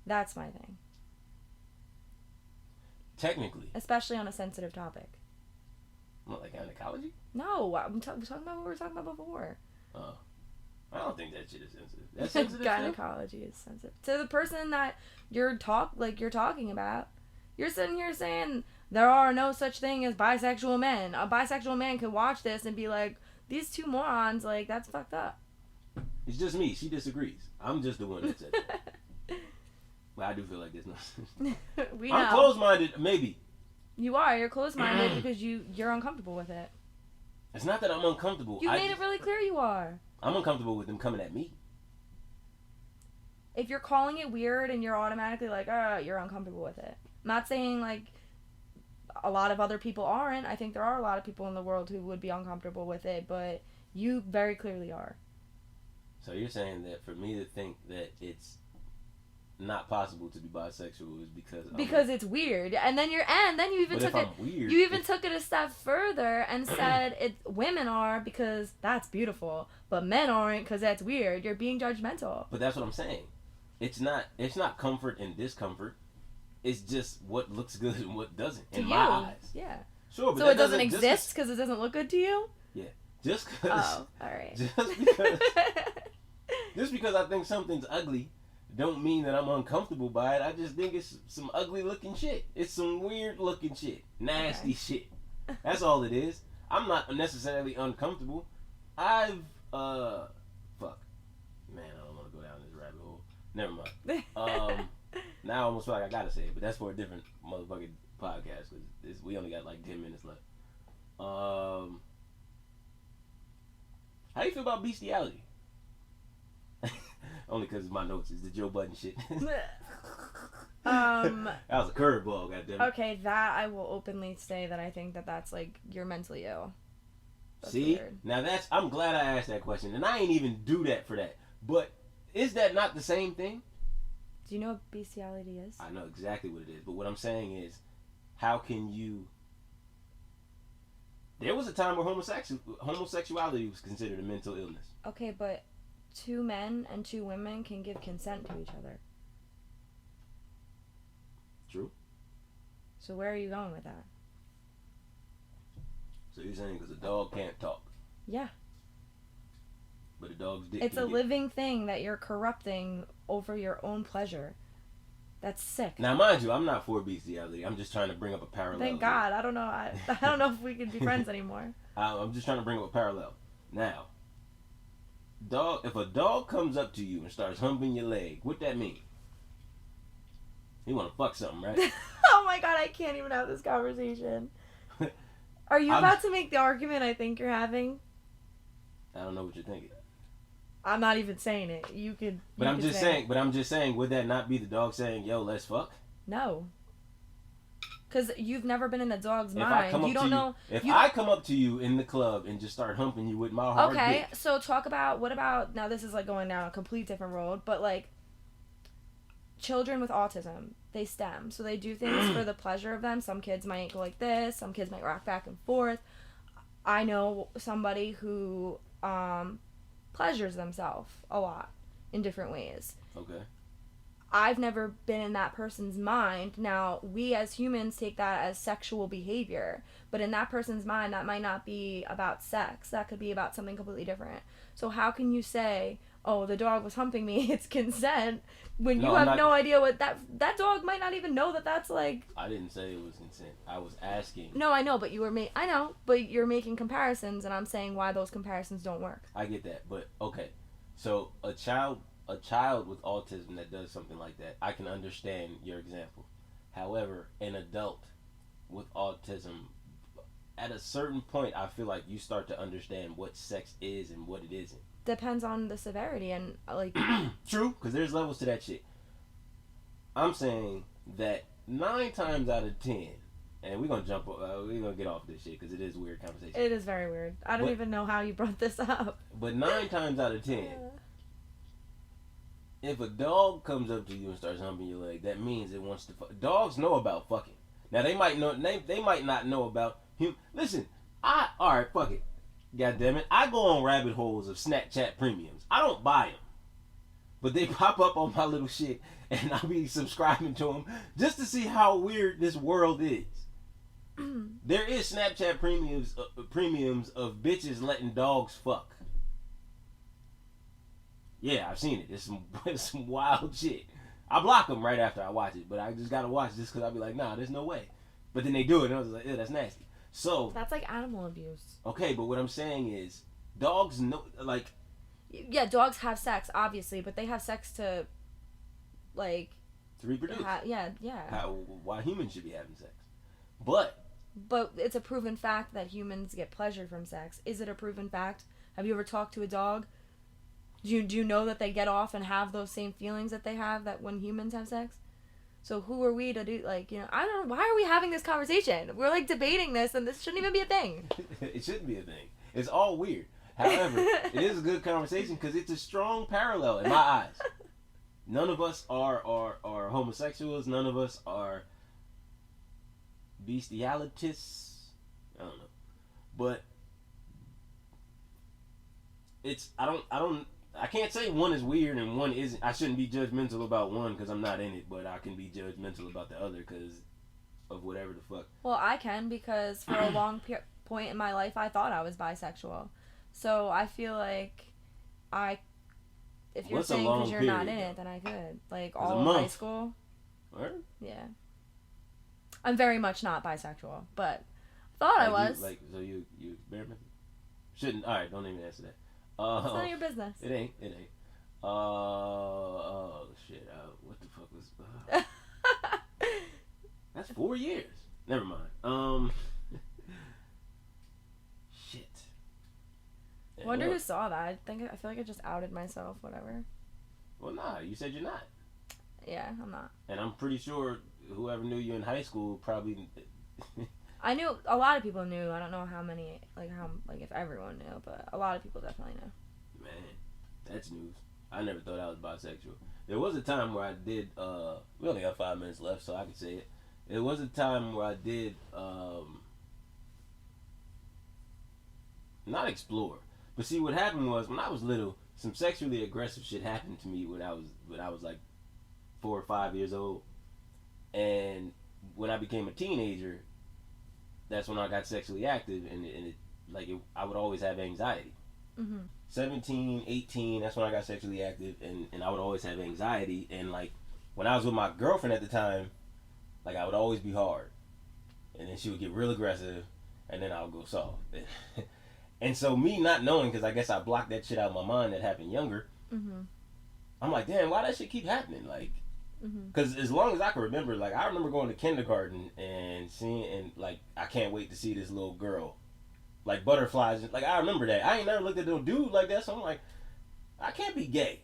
That's my thing. Technically. Especially on a sensitive topic. What, like gynecology? No, I'm talking about what we were talking about before. Oh. I don't think that shit is sensitive. That's sensitive. Gynecology is sensitive to the person that you're talking about. You're sitting here saying there are no such thing as bisexual men. A bisexual man could watch this and be like, these two morons, like, that's fucked up. It's just me. She disagrees. I'm just the one that said that. But I do feel like there's no. We know. I'm closed-minded, maybe. You are. You're closed-minded because you're uncomfortable with it. It's not that I'm uncomfortable. You made it really clear you are. I'm uncomfortable with them coming at me. If you're calling it weird and you're automatically like, you're uncomfortable with it. I'm not saying like a lot of other people aren't. I think there are a lot of people in the world who would be uncomfortable with it, but you very clearly are. So you're saying that for me to think that it's not possible to be bisexual is because it's weird, and then you even took it a step further and said women are because that's beautiful, but men aren't because that's weird. You're being judgmental. But that's what I'm saying. It's not comfort and discomfort. It's just what looks good and what doesn't in my eyes. Yeah. Sure, but so it doesn't exist because it doesn't look good to you. Yeah. Just because. Oh, all right. Just because I think something's ugly don't mean that I'm uncomfortable by it. I just think it's some ugly looking shit. It's some weird looking shit. Nasty shit. That's all it is. I'm not necessarily uncomfortable. Fuck. Man, I don't want to go down this rabbit hole. Never mind. Now I almost feel like I gotta say it, but that's for a different motherfucking podcast because we only got like 10 minutes left. How you feel about bestiality? Only because my notes is the Joe Budden shit. That was a curveball, goddammit. Okay, that I will openly say that I think that's like you're mentally ill. That's See? weird. Now I'm glad I asked that question, and I ain't even do that for that. But is that not the same thing? Do you know what bestiality is? I know exactly what it is, but what I'm saying is, how can you... There was a time where homosexuality was considered a mental illness. Okay, but 2 men and 2 women can give consent to each other. True. So where are you going with that? So you're saying because a dog can't talk, Yeah. but a dog's dick It's can a get... living thing that you're corrupting over your own pleasure. That's sick. Now, mind you, I'm not for bestiality. I'm just trying to bring up a parallel. Thank God. I don't know. I don't know if we can be friends anymore. I'm just trying to bring up a parallel. Now, dog. If a dog comes up to you and starts humping your leg, what that mean? He want to fuck something, right? Oh my God, I can't even have this conversation. Are you about to make the argument I think you're having? I don't know what you're thinking. I'm not even saying it. You could. But I'm just saying. But I'm just saying. Would that not be the dog saying, "Yo, let's fuck"? No. Because you've never been in a dog's mind. You don't know. If I come up to you in the club and just start humping you with my hard dick. Okay, so talk about what about now? This is like going down a complete different road, but like children with autism, they STEM, so they do things for the pleasure of them. Some kids might go like this. Some kids might rock back and forth. I know somebody who pleasures themselves a lot in different ways. Okay. I've never been in that person's mind. Now, we as humans take that as sexual behavior, but in that person's mind, that might not be about sex. That could be about something completely different. So how can you say, oh, the dog was humping me, it's consent, when you have no idea what that dog might not even know that that's like... I didn't say it was consent. I was asking. No, I know, but I know, but you're making comparisons, and I'm saying why those comparisons don't work. I get that, but okay. So a child with autism that does something like that, I can understand your example. However, an adult with autism, at a certain point, I feel like you start to understand what sex is and what it isn't. Depends on the severity and like... True, because there's levels to that shit. I'm saying that 9 times out of 10, and we're gonna get off this shit because it is a weird conversation. It is very weird. I don't even know how you brought this up. But 9 times out of 10, if a dog comes up to you and starts humping your leg, that means it wants to fuck. Dogs know about fucking. Now they might not know about him. Listen, alright, fuck it. God damn it, I go on rabbit holes of Snapchat premiums. I don't buy them, but they pop up on my little shit, and I'll be subscribing to them just to see how weird this world is. There is Snapchat premiums of bitches letting dogs fuck. Yeah, I've seen it. It's some wild shit. I block them right after I watch it, but I just gotta watch it just because I'll be like, nah, there's no way. But then they do it, and I was like, ew, that's nasty. So that's like animal abuse. Okay, but what I'm saying is, dogs know, like... Yeah, dogs have sex, obviously, but they have sex to, like... To reproduce. Yeah. Why humans should be having sex. But it's a proven fact that humans get pleasure from sex. Is it a proven fact? Have you ever talked to a dog? Do you know that they get off and have those same feelings that they have that when humans have sex? So who are we to do, like, you know, I don't know, why are we having this conversation? We're, like, debating this, and this shouldn't even be a thing. It shouldn't be a thing. It's all weird. However, it is a good conversation because it's a strong parallel in my eyes. None of us are homosexuals. None of us are bestialists. I don't know. But it's, I can't say one is weird and one isn't. I shouldn't be judgmental about one because I'm not in it, but I can be judgmental about the other because of whatever the fuck. Well, I can because for a long point in my life, I thought I was bisexual. So I feel like if you're saying because you're not in it, then I could. Like all of high school. Word? Yeah. I'm very much not bisexual, but I thought I was. So you experimented? Shouldn't. All right, don't even answer that. It's none of your business. It ain't. Oh shit. What the fuck was? That's 4 years. Never mind. Shit. Wonder who saw that. I feel like I just outed myself. Whatever. Well, nah. You said you're not. Yeah, I'm not. And I'm pretty sure whoever knew you in high school probably. I knew a lot of people knew. I don't know how many, if everyone knew, but a lot of people definitely knew. Man, that's news. I never thought I was bisexual. There was a time where I did. We only got 5 minutes left, so I can say it. There was a time where I did. Not explore, but see what happened was when I was little, some sexually aggressive shit happened to me when I was like 4 or 5 years old, and when I became a teenager, that's when I got sexually active, and I would always have anxiety. 17, 18, that's when I got sexually active, and I would always have anxiety. And like when I was with my girlfriend at the time, like I would always be hard, and then she would get real aggressive, and then I would go soft. And so me not knowing, because I guess I blocked that shit out of my mind that happened younger. I'm like, damn, why that shit keep happening? Like, because as long as I can remember, like I remember going to kindergarten and seeing, and like I can't wait to see this little girl, like butterflies. Like I remember that. I ain't never looked at no dude like that, so I'm like, I can't be gay.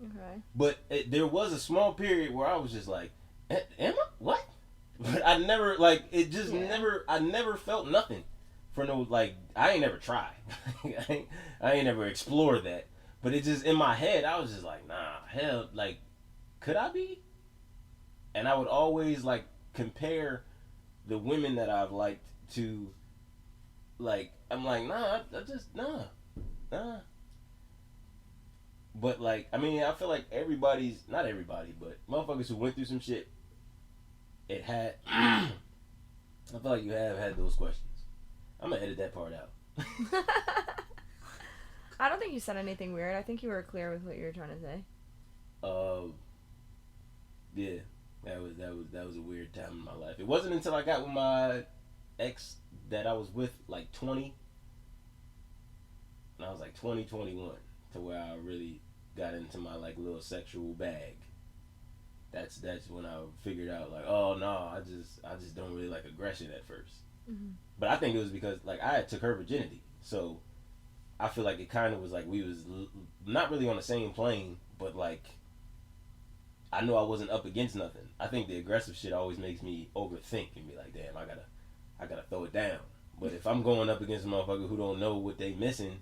Okay. But there was a small period where I was just like, am I? What? But I never, like, it just never, I never felt nothing for no, like, I ain't never tried. I ain't never explored that. But it just, in my head, I was just like, nah, hell, like, could I be? And I would always, like, compare the women that I've liked to, like, I'm like, nah, I just, nah. But, like, I mean, I feel like everybody's, not everybody, but motherfuckers who went through some shit, it had, I feel like you have had those questions. I'm gonna edit that part out. I don't think you said anything weird. I think you were clear with what you were trying to say. Yeah, that was a weird time in my life. It wasn't until I got with my ex that I was with, like 20, and I was like 20, 21, to where I really got into my like little sexual bag. That's when I figured out like, oh no, I just don't really like aggression at first. But I think it was because like I had took her virginity, so I feel like it kind of was like we was not really on the same plane, but like I knew I wasn't up against nothing. I think the aggressive shit always makes me overthink and be like, damn, I gotta throw it down. But if I'm going up against a motherfucker who don't know what they missing,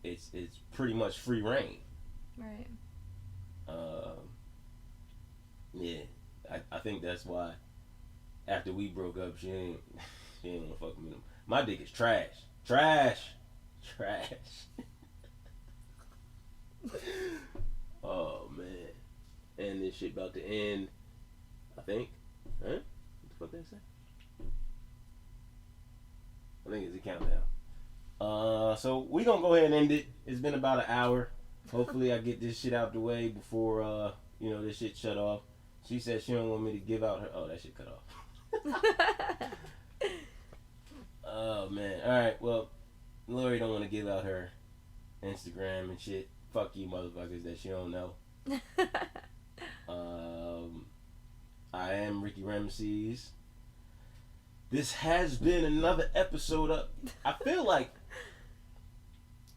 it's pretty much free reign. Right. Yeah, I think that's why after we broke up, she ain't wanna fuck with me. My dick is trash. Oh man, and this shit about to end. I think. Huh? What the fuck did I say? I think it's a countdown. So we gonna go ahead and end it. It's been about an hour. Hopefully I get this shit out the way before this shit shut off. She said she don't want me to give out her. Oh, that shit cut off. Oh man. All right. Well, Lory don't want to give out her Instagram and shit. Fuck you, motherfuckers that she don't know. I am RickyRamses. This has been another episode of. I feel like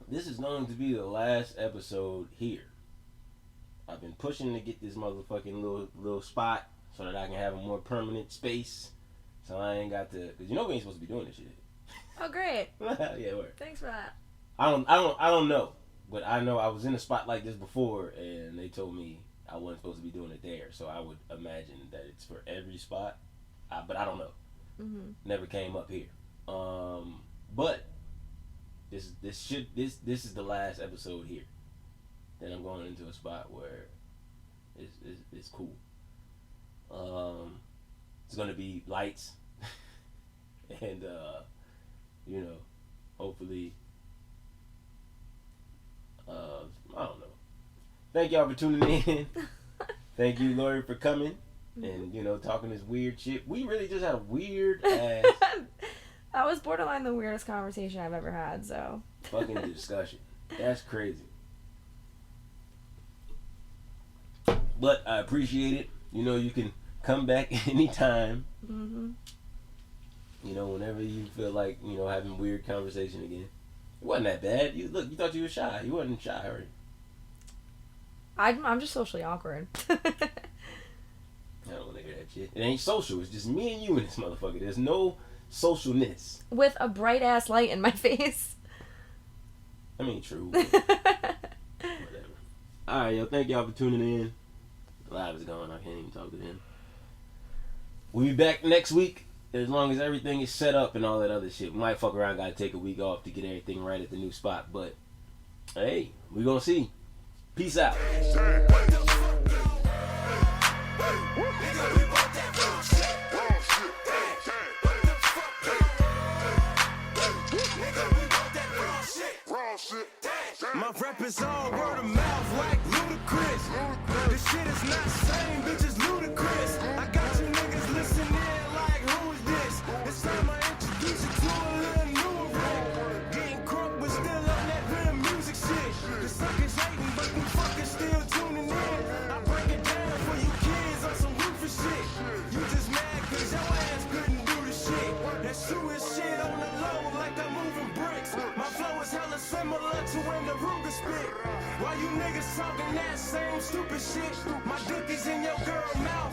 this is going to be the last episode here. I've been pushing to get this motherfucking little spot so that I can have a more permanent space. So I ain't got to, cause you know we ain't supposed to be doing this shit. Oh great. Yeah, word. Thanks for that. I don't know, but I know I was in a spot like this before, and they told me I wasn't supposed to be doing it there. So I would imagine that it's for every spot, but I don't know. Never came up here. But this is the last episode here. Then I'm going into a spot where it's cool. It's gonna be lights, and hopefully, I don't know. Thank y'all for tuning in. Thank you, Lory, for coming and talking this weird shit. We really just had a weird ass. That was borderline the weirdest conversation I've ever had. So fucking discussion. That's crazy. But I appreciate it. You can come back anytime. Whenever you feel like, having weird conversation again. It wasn't that bad. You thought you were shy. You wasn't shy, right? I'm just socially awkward. I don't want to hear that shit. It ain't social. It's just me and you in this motherfucker. There's no socialness. With a bright ass light in my face. I mean, true. Whatever. Alright, yo. Thank y'all for tuning in. Live is gone. I can't even talk to him. We'll be back next week as long as everything is set up and all that other shit. We might fuck around, gotta take a week off to get everything right at the new spot, but hey, we gonna see. Peace out. to when the Ruger spit. While you niggas talking that same stupid shit, my dick is in your girl mouth.